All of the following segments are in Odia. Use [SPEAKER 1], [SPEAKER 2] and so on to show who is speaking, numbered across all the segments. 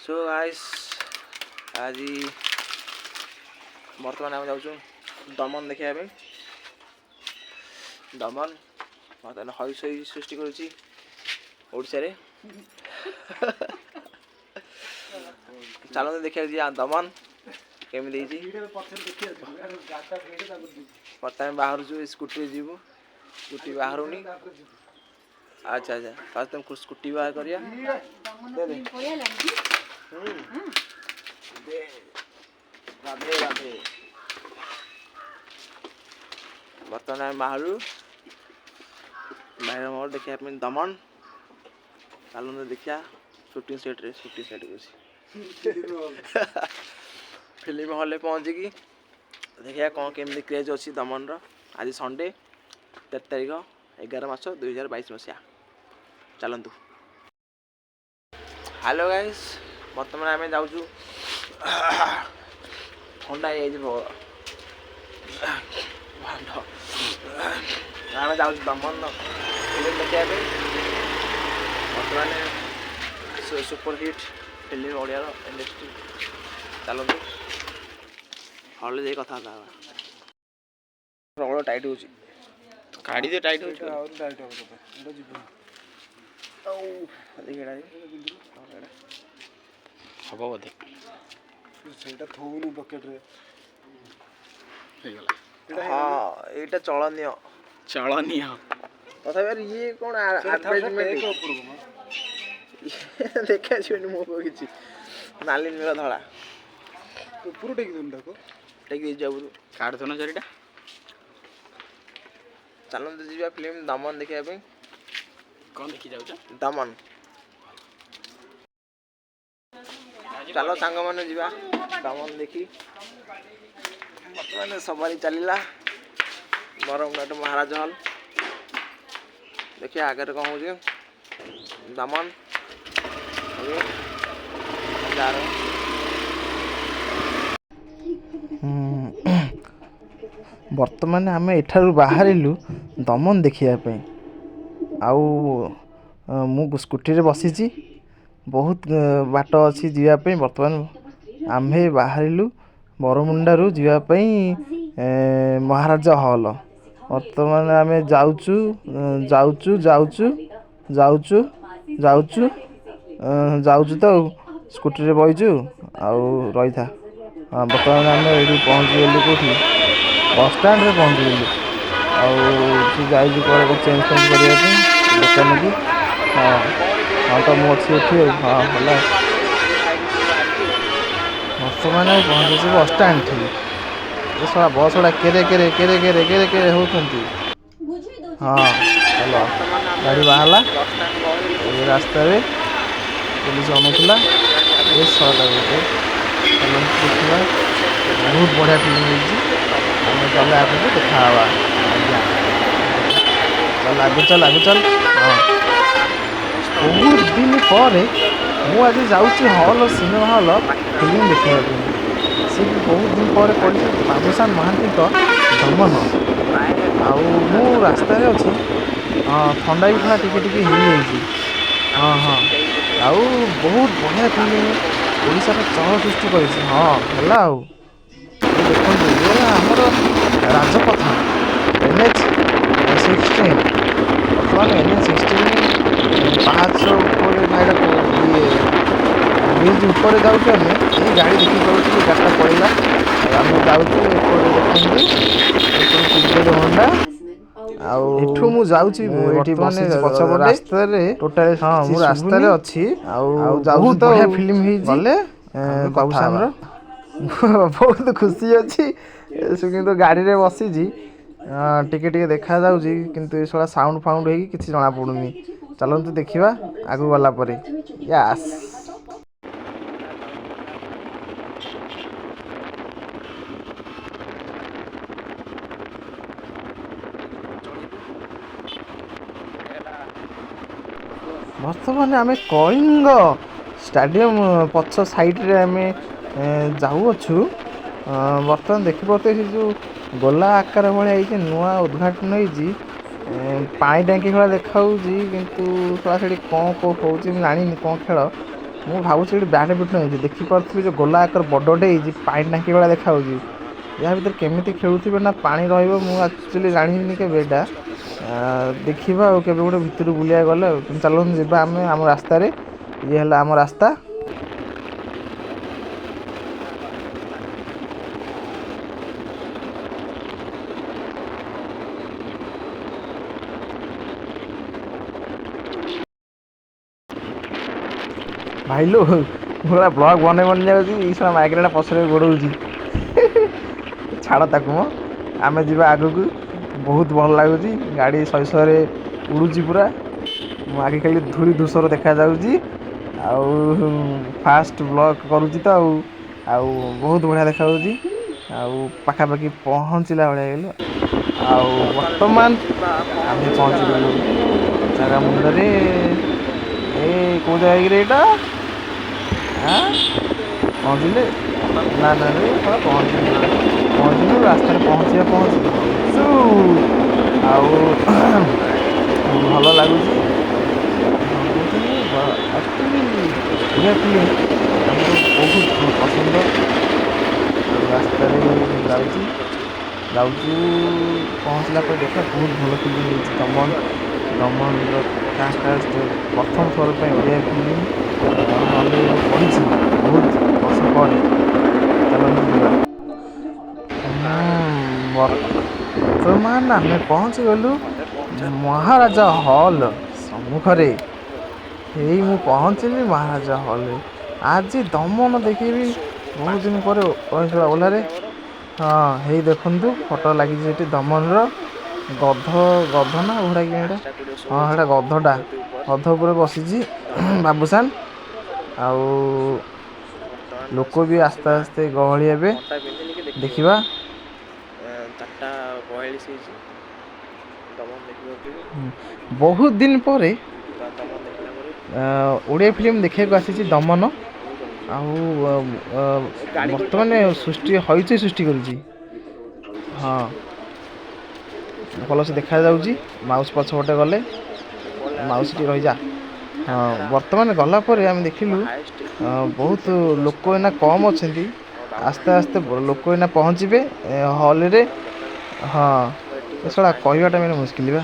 [SPEAKER 1] सो गाइस आज बर्तमान आम जाऊँ दमन देखा दमन बर्तमान हई सृष्टि करुच्चा चलो देखा दमन केमी बर्तमान बाहर स्कूटी जीवु स्कूटी बाहर अच्छा अच्छा फास्ट तुम स्कूटी बाहर करिया राधे राधे बर्तमान आम बाहर बाहर मोर देखा दमन चलो देखा शूटिंग सेट फिल्म हॉल पहुँचिकी देखिए कौन केमी क्रेज अच्छी दमन आज संडे 13 तारीख 11 मार्च 2022 मसीहा चलतु हेलो गाइस बर्तमान आम जाऊँ ठंडा आम जाऊँ दमन फिल्म देखा बर्तमान super hit film Odia industry चलतु हॉल जाए कथा प्रबल टाइट हो गाड़ी तो टाइट हो हम बोधे हाँ यहाँ चलनी चलनी तथा ये कौन देखा मो कि नाली नील धड़ा ऊपर टेक काट दो ना चारिटा चलते जी फिल्म दमन देखा कौन देखी जाऊ दमन चलो सांग मैंने जी दमन देखी बर्तमान सवारी चलला बरमघाट महाराज हल देखिए आगे कौन हो दमन जा रहे बर्तमान आम एठारू बाहरिलु दमन देखापी आउ मु स्कूटी रे बसी बहुत बाट अच्छी जावाई बर्तमान आम्भे बाहरिलु बरमुंडारू जावाई महाराज हल बर्तमान आम जाऊचु जाऊचु जाऊचु जाऊचु जाऊचु जाऊचु तो स्कूटी रे बईचु आउ रही था बर्तमान आम ये पहुँचीगलु कौटी बस स्टैंड रे पहुँचीगलु आई चेंज चेंज करने दुकान की हाँ हाँ तो मुझे हाँ है बर्तमान पहुँचे बस स्टैंड थी सारा बस गुड़ा केरे केरे केरे केरे केरे केरे होती हाँ चलो गाड़ी बाहर रास्ता पुलिस अनुला ये शर्ट देखा बहुत बढ़िया फिल्म चल आगे देखा आज्ञा चल आगु चल हाँ बहुत दिन पर मुझे जाऊँगी हॉल सिनेमा हॉल फिल्म देखा सी बहुत दिन पर पड़ी बाबूसान महांती दमन आउ रास्तार अच्छी हाँ ठंडा भी थोड़ा टिके टिके हिल हाँ हाँ आउ बहुत बढ़िया फिल्म ओडिशा चल सृष्टि कर हाँ है देखो ये आमर राजपथ NH-16 बर्तमान NH-16 पाँच भाई ये ब्रिज उपर जाऊँ आम ये गाड़ी देखी पार्टी गाड़िटा पड़ेगा आम जाऊँ देखते होंडा आठू मु जाऊँगी रास्ता टोटाल हाँ मुझे रास्ता अच्छी बहुत बढ़िया फिल्म गले बाबूसान बहुत खुशी अच्छी कि गाड़ी रे बसी टिके टिके देखा जाऊँगी किंतु ये सारा साउंड फाउंड हो कि जना पड़ुनी चलतु देखा आगु गला परे यस बर्तमान आम कलिंग स्टाडियम पछ साइड आम जाऊँ बर्तमान देखिपे जो गोला आकार भाई नुआ उद्घाटन होती पानी टांकी खेल देखा किंतु से कौन कौन हो जानी कौन खेल ମୁଁ ଭାବୁଛି ଏଠି ବ୍ୟାଡ଼ମିଣ୍ଟନ ହେଇଛି। ଦେଖିପାରୁଥିବି ଯେ ଗୋଲା ଆକାର ବଡ଼ଟେ ହେଇଛି ପାଣି ଟାଙ୍କି ଭଳିଆ ଦେଖାଯାଉଛି। ଏହା ଭିତରେ କେମିତି ଖେଳୁଥିବେ ନା ପାଣି ରହିବ ମୁଁ ଆକ୍ଚୁଆଲି ଜାଣିନି କେବେ ଏଇଟା। ଦେଖିବା ଆଉ କେବେ ଗୋଟେ ଭିତରୁ ବୁଲିବାକୁ ଗଲେ ଆଉ ଚାଲନ୍ତୁ ଯିବା ଆମେ ଆମ ରାସ୍ତାରେ। ଇଏ ହେଲା ଆମ ରାସ୍ତା। ଭାଇଲୁ ମୁଁ ବ୍ଲଗ ବନେଇ ଯାଉଛି ଏଇ ମାଇକ୍ରେଟା ପଛରେ ଗୋଡ଼ଉଛି। ଛାଡ଼ ତାକୁ ମ ଆମେ ଯିବା ଆଗକୁ। ବହୁତ ଭଲ ଲାଗୁଛି ଗାଡ଼ି ଶହେ ଶହେରେ ଉଡ଼ୁଛି ପୁରା। ମୁଁ ଆଗେ ଖାଲି ଧୂଳି ଧୂସର ଦେଖାଯାଉଛି। ଆଉ ଫାଷ୍ଟ ବ୍ଲଗ କରୁଛି ତ ଆଉ ବହୁତ ବଢ଼ିଆ ଦେଖାଯାଉଛି। ଆଉ ପାଖାପାଖି ପହଞ୍ଚିଲା ଭଳିଆ ହେଇଗଲୁ। ଆଉ ବର୍ତ୍ତମାନ ଆମେ ପହଞ୍ଚିଗଲୁ ଜାଗା ମୁଣ୍ଡରେ। କୋଉ ଜାଗା କିରେ ଏଇଟା? ପହଞ୍ଚିଲେ ନା ରେ ପହଞ୍ଚିନୁ ରାସ୍ତାରେ ପହଞ୍ଚିଛୁ। ଆଉ ଭଲ ଲାଗୁଛି। ଆକ୍ଚୁଆଲି ଓଡ଼ିଆ ଫିଲ୍ମ ଆମର ବହୁତ ପସନ୍ଦ। ଆଉ ରାସ୍ତାରେ ଯାଉଛୁ ପହଞ୍ଚିଲା ପରେ ଦେଖିବା ବହୁତ ଭଲ ଫିଲ୍ମ ହେଇଛି ଦମନର କାଷ୍ଟ ପ୍ରଥମ ଥର ପାଇଁ ଓଡ଼ିଆ ଫିଲ୍ମ ହଲରେ ପଡ଼ିଛି ବହୁତ ବର୍ଷ ପରେ। ଚାଲନ୍ତୁ ଯିବା। ବର୍ତ୍ତମାନ ଆମେ ପହଞ୍ଚିଗଲୁ ମହାରାଜା ହଲ୍ ସମ୍ମୁଖରେ। ହେଇ ମୁଁ ପହଞ୍ଚିଲି ମହାରାଜା ହଲରେ। ଆଜି ଦମନ ଦେଖିବି ବହୁତ ଦିନ ପରେ ଓଲାରେ। ହଁ ହେଇ ଦେଖନ୍ତୁ ଫଟୋ ଲାଗିଛି ସେଠି ଦମନର। ଗଧ ନା ଘୋଡ଼ା କି ଏଇଟା? ହଁ ସେଇଟା ଗଧଟା ଗଧ ଉପରେ ବସିଛି ବାବୁସାନ। ଆଉ ଲୋକ ବି ଆସ୍ତେ ଆସ୍ତେ ଗହଳି ହେବେ ଦେଖିବା। 4ଟା 42 ହେଇଛି। ବହୁତ ଦିନ ପରେ ଓଡ଼ିଆ ଫିଲ୍ମ ଦେଖିବାକୁ ଆସିଛି ଦମନ। ଆଉ ବର୍ତ୍ତମାନ ହଇଚଇ ସୃଷ୍ଟି କରୁଛି। ହଁ ଭଲସେ ଦେଖାଯାଉଛି। ମାଉସୀ ପଛ ପଟେ ଗଲେ ମାଉସୀ ଟିକେ ରହିଯା। ହଁ ବର୍ତ୍ତମାନ ଗଲା ପରେ ଆମେ ଦେଖିଲୁ ବହୁତ ଲୋକ ଏଇନା କମ୍ ଅଛନ୍ତି। ଆସ୍ତେ ଆସ୍ତେ ଲୋକ ଏଇନା ପହଞ୍ଚିବେ ହଲରେ। ହଁ ଏ ଶଳା କହିବାଟା ମାନେ ମୁସ୍କିଲ ବା।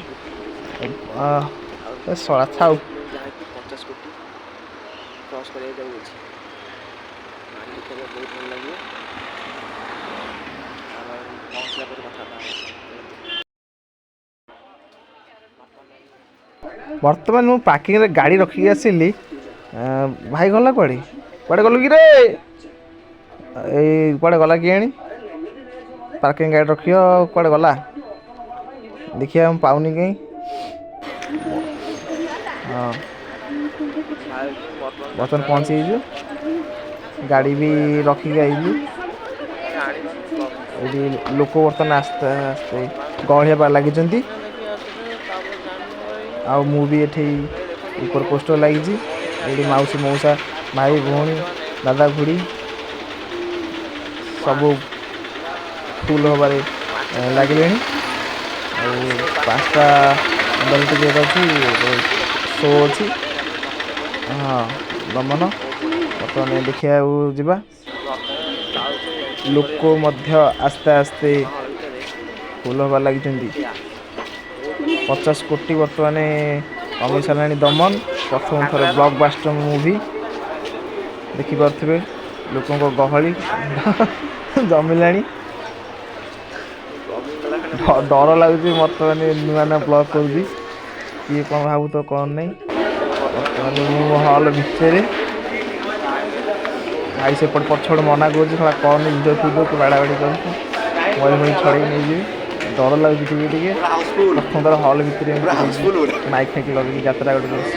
[SPEAKER 1] ଶଳା ଥାଉ। ଯାହାକି 50 କୋଟି କ୍ରସ୍ କରିବାକୁ ଯାଉଅଛି। ମାନି ଦେଖିବା ବହୁତ ଭଲ ଲାଗିବ। ପହଞ୍ଚିଲା ପରେ କଥାବାର୍ତ୍ତା ହେବା। ବର୍ତ୍ତମାନ ମୁଁ ପାର୍କିଂରେ ଗାଡ଼ି ରଖିକି ଆସିଲି। ଭାଇ ଗଲା କୁଆଡ଼େ ଗଲୁ କିରେ? ଏଇ କୁଆଡ଼େ ଗଲା କିଆଣି? ପାର୍କିଂ ଗାଡ଼ି ରଖିବ କୁଆଡ଼େ ଗଲା ଦେଖିବା ମୁଁ ପାଉନି କାଇଁ। ହଁ ବର୍ତ୍ତମାନ ପହଞ୍ଚିଯାଇଛୁ। ଗାଡ଼ି ବି ରଖିକି ଆଇଲୁ। ଏଠି ଲୋକ ବର୍ତ୍ତମାନ ଆସ୍ତେ ଆସ୍ତେ ଗହଳି ହେବାରେ ଲାଗିଛନ୍ତି। ଆଉ ମୁଁ ବି ଏଠି ଉପର ପୋଷ୍ଟର ଲାଗିଛି। ଏଠି ମାଉସୀ ମଉସା ଭାଇ ଭଉଣୀ ଦାଦା ଖୁଡ଼ି ସବୁ ଫୁଲ ହବାରେ ଲାଗିଲେଣି। ଆଉ 5ଟା 15 ଟିକେଟ୍ ଅଛି ଶୋ ଅଛି। ହଁ ଦମନ ବର୍ତ୍ତମାନ ଦେଖିବାକୁ ଯିବା। ଲୋକ ମଧ୍ୟ ଆସ୍ତେ ଆସ୍ତେ ଫୁଲ ହେବାରେ ଲାଗିଛନ୍ତି। 50 କୋଟି ବର୍ତ୍ତମାନ କମେଇ ସାରିଲାଣି ଦମନ। ପ୍ରଥମ ଥର ବ୍ଲକବାଷ୍ଟର ମୁଭି ଦେଖିପାରୁଥିବେ। ଲୋକଙ୍କ ଗହଳି ଜମିଲାଣି। ଡର ଲାଗୁଛି ବର୍ତ୍ତମାନ ନୂଆ ନୂଆ ବ୍ଲଗ କରୁଛି। କିଏ କ'ଣ ଭାବୁଥିବ କ'ଣ ନାହିଁ। ବର୍ତ୍ତମାନ ମୁଁ ହଲ୍ ଭିତରେ। ଭାଇ ସେପଟେ ପଛପଟେ ମନା କରୁଛି ଶଳା କରନି ଭିଡ଼ିଓ ଫିଡ଼ିଓ କି ବାଡ଼ା ବାଡ଼ି କରୁଛୁ ମୋବାଇଲ ଫୋବାଇଲ ଛଡ଼େଇକି ନେଇଯିବି। ଡର ଲାଗୁଛି ଟିକେ ଟିକେ। ପ୍ରଥମ ଥର ହଲ୍ ଭିତରେ ମାଇକ୍ ଫାଇକ୍ ଲଗେଇକି ଯାତ୍ରା ଗୋଟେ କରୁଛି।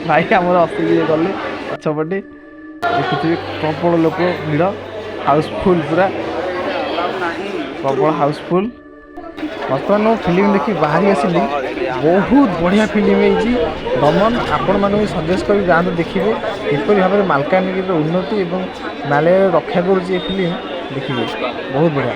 [SPEAKER 1] ଭାଇ ଆମର ହସିକି ଗଲେ ପଛପଟେ ଦେଖୁଥିବେ ପ୍ରବଳ ଲୋକ ଭିଡ଼ ହାଉସଫୁଲ୍ ପୁରା ପ୍ରବଳ ହାଉସଫୁଲ୍। ବର୍ତ୍ତମାନ ମୁଁ ଫିଲ୍ମ ଦେଖି ବାହାରି ଆସିଲି। ବହୁତ ବଢ଼ିଆ ଫିଲ୍ମ ହେଇଛି ଦମନ। ଆପଣମାନଙ୍କୁ ସଜେଷ୍ଟ କରିବି ଯାଆନ୍ତୁ ଦେଖିବେ। କିପରି ଭାବରେ ମାଲକାନଗିରିର ଉନ୍ନତି ଏବଂ ନାଳେଇର ରକ୍ଷା କରୁଛି ଏ ଫିଲ୍ମ ଦେଖିବେ ବହୁତ ବଢ଼ିଆ।